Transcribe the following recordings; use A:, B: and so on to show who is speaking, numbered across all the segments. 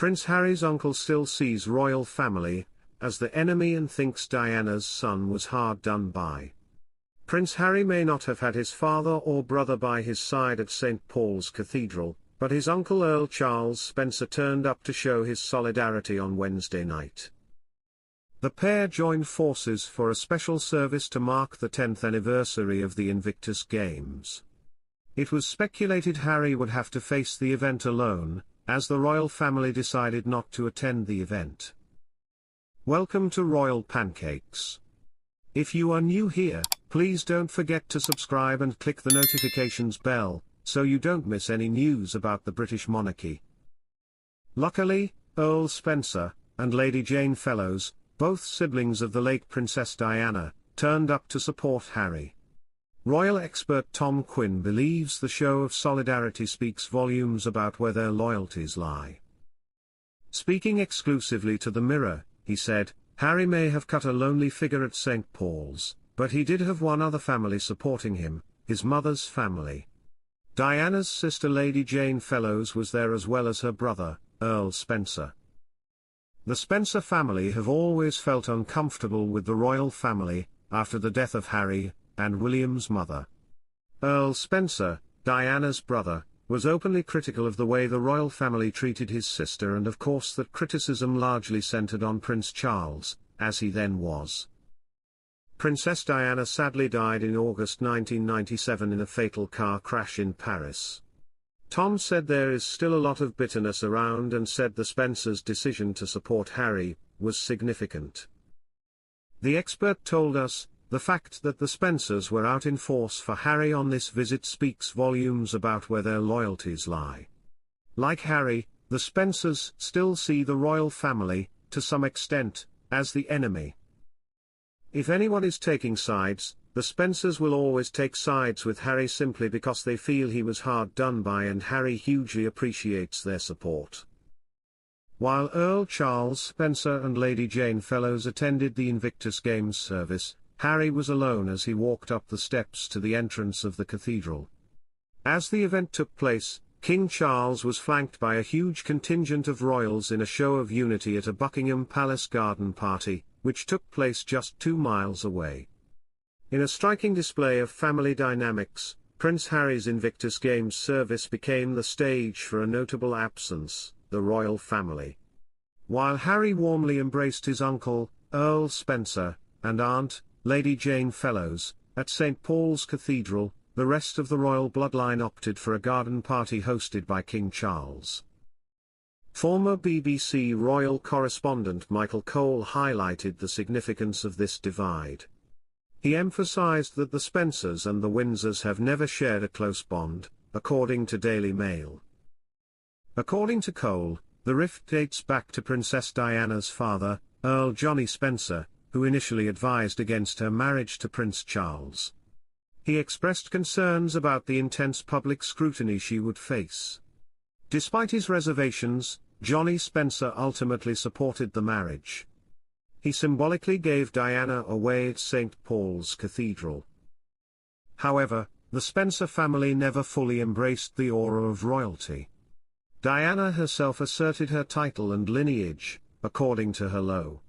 A: Prince Harry's uncle still sees royal family as the enemy and thinks Diana's son was hard done by. Prince Harry may not have had his father or brother by his side at St. Paul's Cathedral, but his uncle Earl Charles Spencer turned up to show his solidarity on Wednesday night. The pair joined forces for a special service to mark the 10th anniversary of the Invictus Games. It was speculated Harry would have to face the event alone, as the royal family decided not to attend the event. Welcome to Royal Pancakes. If you are new here, please don't forget to subscribe and click the notifications bell, so you don't miss any news about the British monarchy. Luckily, Earl Spencer and Lady Jane Fellows, both siblings of the late Princess Diana, turned up to support Harry. Royal expert Tom Quinn believes the show of solidarity speaks volumes about where their loyalties lie. Speaking exclusively to the Mirror, he said, "Harry may have cut a lonely figure at St. Paul's, but he did have one other family supporting him, his mother's family. Diana's sister Lady Jane Fellows was there as well as her brother, Earl Spencer. The Spencer family have always felt uncomfortable with the royal family, after the death of Harry and William's mother. Earl Spencer, Diana's brother, was openly critical of the way the royal family treated his sister, and of course that criticism largely centered on Prince Charles, as he then was. Princess Diana sadly died in August 1997 in a fatal car crash in Paris. Tom said there is still a lot of bitterness around and said the Spencers' decision to support Harry was significant. The expert told us, the fact that the Spencers were out in force for Harry on this visit speaks volumes about where their loyalties lie. Like Harry, the Spencers still see the royal family, to some extent, as the enemy. If anyone is taking sides, the Spencers will always take sides with Harry simply because they feel he was hard done by, and Harry hugely appreciates their support. While Earl Charles Spencer and Lady Jane Fellows attended the Invictus Games service, Harry was alone as he walked up the steps to the entrance of the cathedral. As the event took place, King Charles was flanked by a huge contingent of royals in a show of unity at a Buckingham Palace garden party, which took place just 2 miles away. In a striking display of family dynamics, Prince Harry's Invictus Games service became the stage for a notable absence, the royal family. While Harry warmly embraced his uncle, Earl Spencer, and aunt, Lady Jane Fellows, at St. Paul's Cathedral, the rest of the royal bloodline opted for a garden party hosted by King Charles. Former BBC royal correspondent Michael Cole highlighted the significance of this divide. He emphasized that the Spencers and the Windsors have never shared a close bond, according to Daily Mail. According to Cole, the rift dates back to Princess Diana's father, Earl Johnny Spencer, who initially advised against her marriage to Prince Charles. He expressed concerns about the intense public scrutiny she would face. Despite his reservations, Johnny Spencer ultimately supported the marriage. He symbolically gave Diana away at St. Paul's Cathedral. However, the Spencer family never fully embraced the aura of royalty. Diana herself asserted her title and lineage, according to Hello.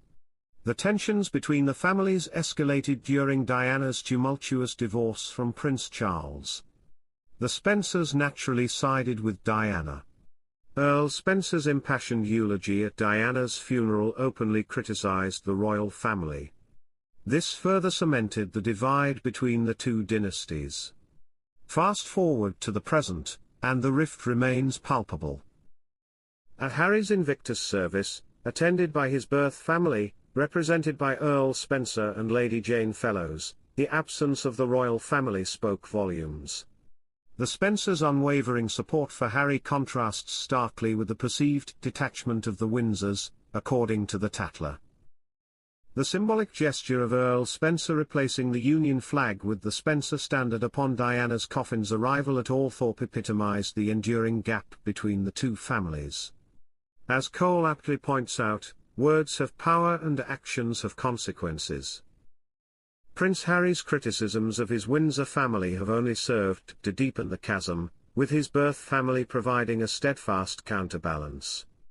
A: The tensions between the families escalated during Diana's tumultuous divorce from Prince Charles. The Spencers naturally sided with Diana. Earl Spencer's impassioned eulogy at Diana's funeral openly criticized the royal family. This further cemented the divide between the two dynasties. Fast forward to the present, and the rift remains palpable. At Harry's Invictus service, attended by his birth family, represented by Earl Spencer and Lady Jane Fellows, the absence of the royal family spoke volumes. The Spencers' unwavering support for Harry contrasts starkly with the perceived detachment of the Windsors, according to the Tatler. The symbolic gesture of Earl Spencer replacing the Union flag with the Spencer standard upon Diana's coffin's arrival at Althorpe epitomized the enduring gap between the two families. As Cole aptly points out, words have power and actions have consequences. Prince Harry's criticisms of his Windsor family have only served to deepen the chasm, with his birth family providing a steadfast counterbalance.